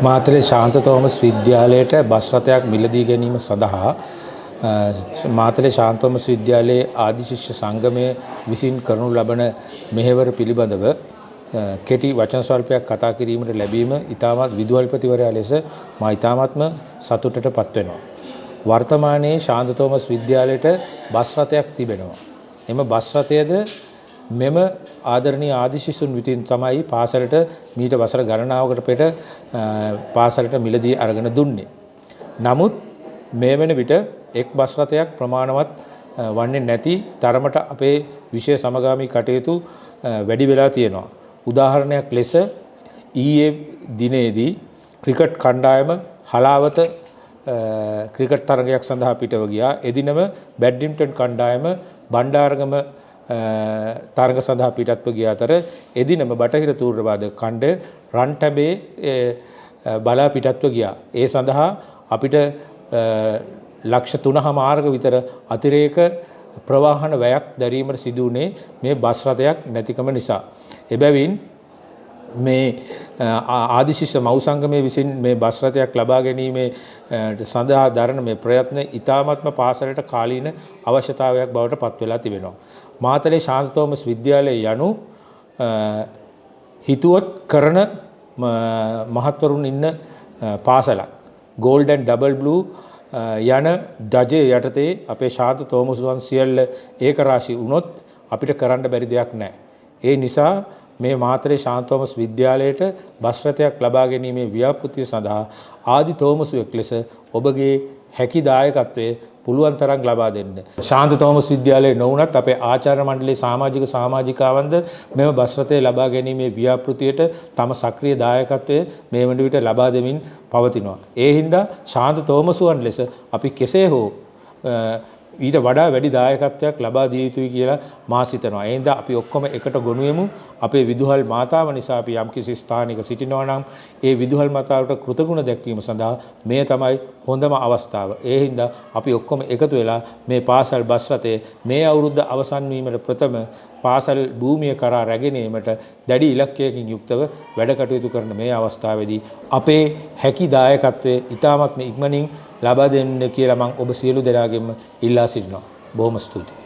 මාතලේ ශාන්ත Thomas විද්‍යාලයට bus රථයක් මිලදී ගැනීම සඳහා මාතලේ ශාන්ත තෝමස් විද්‍යාලයේ ආදි ශිෂ්‍ය සංගමය විසින් කරනු ලබන මෙහෙවර පිළිබඳව කෙටි වචන ස්වල්පයක් කතා කිරීමට ලැබීම ඉතාමත් විදුහල්පතිවරයා ලෙස මා ඉතාමත්ම සතුටටපත් වෙනවා. වර්තමානයේ ශාන්ත තෝමස් විද්‍යාලයට බස් රථයක් තිබෙනවා. එම බස් රථයද මෙම ආදරණීය ආදි ශිෂ්‍යුන් විසින් තමයි පාසලට මීට වසර ගණනාවකට පෙර පාසලට මිලදී අරගෙන දුන්නේ. නමුත් මේ වෙන විට එක් බස් රථයක් ප්‍රමාණවත් වන්නේ නැති තරමට අපේ විෂය සමගාමී කටයුතු වැඩි වෙලා තියෙනවා. උදාහරණයක් ලෙස ඊයේ දිනේදී ක්‍රිකට් කණ්ඩායම හලාවත ක්‍රිකට් තරගයක් සඳහා පිටව ගියා. එදිනම බැඩ්මින්ටන් කණ්ඩායම බණ්ඩාරගම තරග සඳහා පිටත්ව ගිය අතර එදිනම බටහිර තූර්යවාද ඛණ්ඩය රන්ටැබේ බලා පිටත්ව ගියා. ඒ සඳහා අපිට ලක්ෂ 3.5 විතර අතිරේක ප්‍රවාහන වැයක් දැරීමට සිදු වුණේ මේ බස් රථයක් නැතිකම නිසා. එබැවින් මේ ආදි ශිෂ්‍ය මව් සංගමයේ විසින් මේ බස් රථයක් ලබා ගැනීමේ සඳහා දරන මේ ප්‍රයත්න ඉතාමත්ම පාසලට කාලීන අවශ්‍යතාවයක් බවට පත් වෙලා තිබෙනවා. මාතලේ ශාන්ත තෝමස් විද්‍යාලය යනු හිතුවත් කරන මහත්වරුන් ඉන්න පාසලක්. ගෝල්ඩ් ඇන්ඩ් ඩබල් බ්ලූ යන ධජය යටතේ අපේ ශාන්ත තෝමස් වන් සියල්ල ඒකරාශී වුණොත් අපිට කරන්න බැරි දෙයක් නැහැ. ඒ නිසා මේ මාතලේ ශාන්ත තෝමස් විද්‍යාලයට බස් රථයක් ලබා ගැනීමේ ව්‍යාපෘතිය සඳහා ආදි තෝමසුවෙක් ලෙස ඔබගේ හැකි දායකත්වයේ පුළුවන් තරම් ලබා දෙන්න. ශාන්ත තෝමස් විද්‍යාලයේ නොවුනත් අපේ ආචාර්ය මණ්ඩලයේ සමාජිකාවන්ද මෙම බස් රථය ලබා ගැනීමේ ව්‍යාපෘතියට තම සක්‍රීය දායකත්වය මේ වන විට ලබා දෙමින් පවතිනවා. ඒ හින්දා ශාන්ත තෝමසුවන් ලෙස අපි කෙසේ හෝ ඊට වඩා වැඩි දායකත්වයක් ලබා දිය යුතුයි කියලා මා සිතනවා. ඒ හින්දා අපි ඔක්කොම එකට ගොනු වෙමු. අපේ විදුහල් මාතාව නිසා අපි යම්කිසි ස්ථානික සිටිනවා නම් ඒ විදුහල් මාතාවට කෘතගුණ දැක්වීම සඳහා මේ තමයි හොඳම අවස්ථාව. ඒ හින්දා අපි ඔක්කොම එකතු වෙලා මේ පාසල් බස් රථය මේ අවුරුද්ද අවසන් වීමට ප්‍රථම පාසල් භූමිය කරා රැගෙන ඒමට දැඩි ඉලක්කයකින් යුක්තව වැඩ කටයුතු කරන මේ අවස්ථාවේදී අපේ හැකි දායකත්වයේ ඉතාමත්ම ඉක්මනින් ලබා දෙන්න කියලා මම ඔබ සියලු දෙනාගෙන්ම ඉල්ලා සිටිනවා. බොහොම ස්තුතියි.